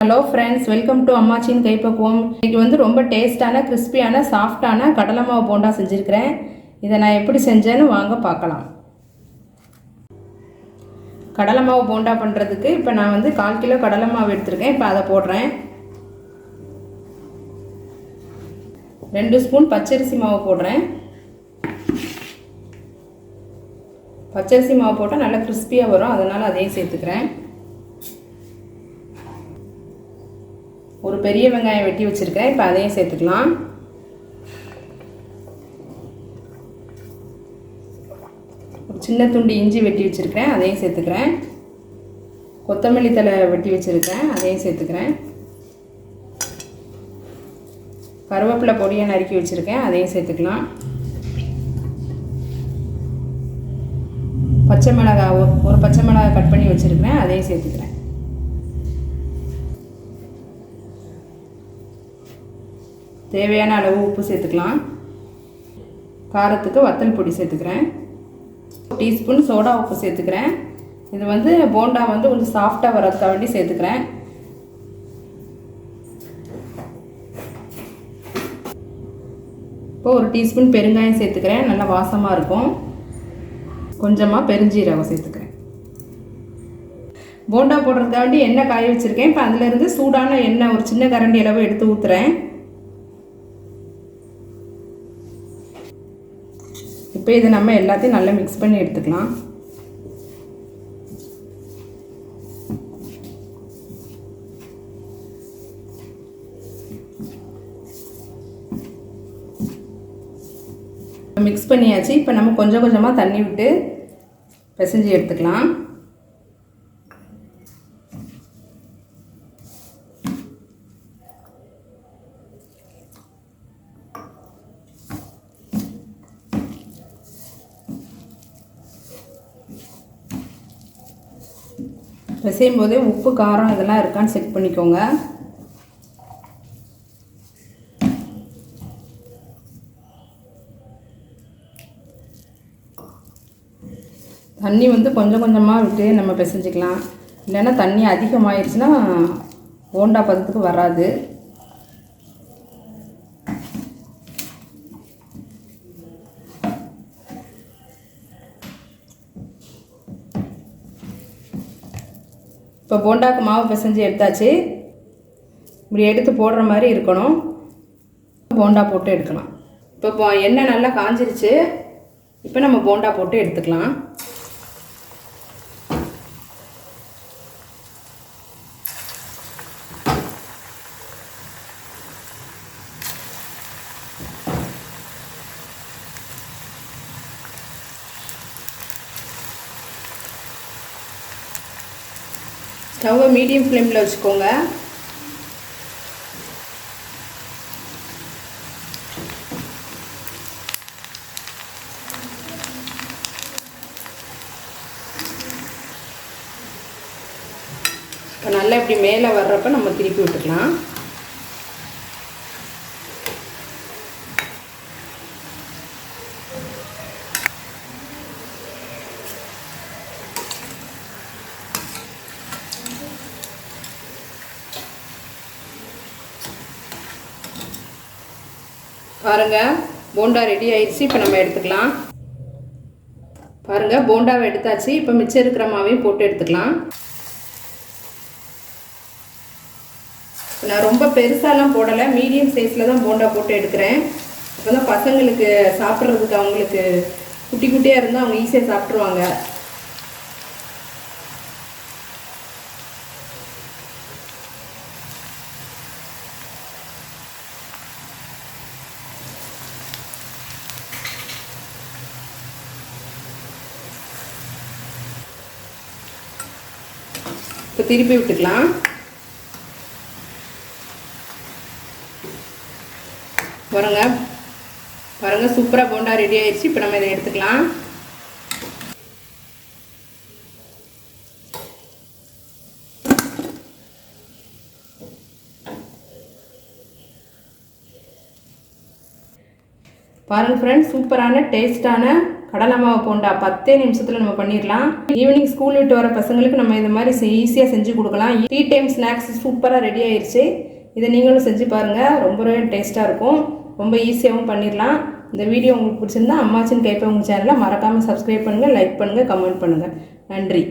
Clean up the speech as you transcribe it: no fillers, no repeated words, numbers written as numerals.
Hello friends, welcome to அம்மாச்சின் கைப்பக்குவம். இன்றைக்கி வந்து ரொம்ப டேஸ்டான கிறிஸ்பியான சாஃப்டான கடலை மாவு போண்டா செஞ்சுருக்கிறேன். இதை நான் எப்படி செஞ்சேன்னு வாங்க பார்க்கலாம். கடலை மாவு போண்டா பண்ணுறதுக்கு இப்போ நான் வந்து 1/4 கிலோ கடலை மாவு எடுத்துருக்கேன். இப்போ அதை போடுறேன். 2 ஸ்பூன் பச்சரிசி மாவு போடுறேன். பச்சரிசி மாவு போட்டால் நல்லா கிறிஸ்பியாக வரும், அதனால் அதையும் சேர்த்துக்கிறேன். ஒரு பெரிய வெங்காயம் வெட்டி வச்சுருக்கேன். இப்போ அதையும் சேர்த்துக்கலாம். ஒரு சின்ன துண்டு இஞ்சி வெட்டி வச்சுருக்கேன், அதையும் சேர்த்துக்கிறேன். கொத்தமல்லி தழை வெட்டி வச்சுருக்கேன், அதையும் சேர்த்துக்கிறேன். கருவேப்பிலை பொடியை நறுக்கி வச்சுருக்கேன், அதையும் சேர்த்துக்கலாம். பச்சை மிளகாய் ஒரு பச்சை மிளகாய் கட் பண்ணி வச்சுருக்கிறேன், அதையும் சேர்த்துக்கிறேன். தேவையான அளவு உப்பு சேர்த்துக்கலாம். காரத்துக்கு வத்தல் பொடி சேர்த்துக்கிறேன். 1 டீஸ்பூன் சோடா உப்பு சேர்த்துக்கிறேன். இது வந்து போண்டா வந்து கொஞ்சம் சாஃப்டாக வரதுக்காக வேண்டி சேர்த்துக்கிறேன். இப்போ 1 டீஸ்பூன் பெருங்காயம் சேர்த்துக்கிறேன், நல்லா வாசமாக இருக்கும். கொஞ்சமாக பெருஞ்சீரகம் சேர்த்துக்கிறேன். போண்டா போடுறதுக்காக வேண்டி எண்ணெய் காய வச்சுருக்கேன். இப்போ அதிலேருந்து சூடான எண்ணெய் ஒரு சின்ன கரண்டி அளவு எடுத்து ஊற்றுறேன். இப்போ இதை நம்ம எல்லாத்தையும் நல்லா மிக்ஸ் பண்ணி எடுத்துக்கலாம். மிக்ஸ் பண்ணியாச்சு. இப்போ நம்ம கொஞ்சம் கொஞ்சமாக தண்ணி விட்டு பிசைஞ்சு எடுத்துக்கலாம். பிசையும் போதே உப்பு காரம் இதெல்லாம் இருக்கான்னு செக் பண்ணிக்கோங்க. தண்ணி வந்து கொஞ்சம் கொஞ்சமாக விட்டு நம்ம பிசைஞ்சிக்கலாம். இல்லைன்னா தண்ணி அதிகமாகிடுச்சுன்னா போண்டா பதத்துக்கு வராது. இப்போ போண்டாக்கு மாவு பிசைஞ்சு எடுத்தாச்சு. இப்படி எடுத்து போடுற மாதிரி இருக்கணும். போண்டா போட்டு எடுக்கலாம். இப்போ எண்ணெய் நல்லா காஞ்சிருச்சு. இப்போ நம்ம போண்டா போட்டு எடுத்துக்கலாம். ஸ்டவ்வை மீடியம் ஃப்ளேமில் வச்சுக்கோங்க. இப்போ நல்லா இப்படி மேலே வர்றப்ப நம்ம திருப்பி விட்டுக்கலாம். பாருங்கள், போண்டா ரெடி ஆயிடுச்சு. இப்போ நம்ம எடுத்துக்கலாம். பாருங்கள், போண்டாவை எடுத்தாச்சு. இப்போ மிச்சம் இருக்கிற மாவையும் போட்டு எடுத்துக்கலாம். நான் ரொம்ப பெருசாலாம் போடலை, மீடியம் சைஸில் தான் போண்டா போட்டு எடுக்கிறேன். அப்போ தான் பசங்களுக்கு சாப்பிட்றதுக்கு அவங்களுக்கு குட்டி குட்டியாக இருந்தால் அவங்க ஈஸியாக சாப்பிட்ருவாங்க. இப்போ திருப்பி விட்டுக்கலாம். பாருங்கள், சூப்பராக போண்டா ரெடி ஆயிடுச்சு. இப்போ நம்ம இதை எடுத்துக்கலாம். பாருங்கள் ஃப்ரெண்ட்ஸ், சூப்பரான டேஸ்டான கடலை மாவு போண்டா 10 நிமிஷத்தில் நம்ம பண்ணிடலாம். ஈவினிங் ஸ்கூல் விட்டு வர பசங்களுக்கு நம்ம இந்த மாதிரி ஈஸியாக செஞ்சு கொடுக்கலாம். டீ டைம் ஸ்நாக்ஸ் சூப்பராக ரெடி ஆயிடுச்சு. இதை நீங்களும் செஞ்சு பாருங்கள், ரொம்பவே டேஸ்ட்டாக இருக்கும். ரொம்ப ஈஸியாகவும் பண்ணிடலாம். இந்த வீடியோ உங்களுக்கு பிடிச்சிருந்தா அம்மாச்சின் கைப்பை உங்கள் சேனலை மறக்காமல் சப்ஸ்கிரைப் பண்ணுங்கள், லைக் பண்ணுங்கள், கமெண்ட் பண்ணுங்கள். நன்றி.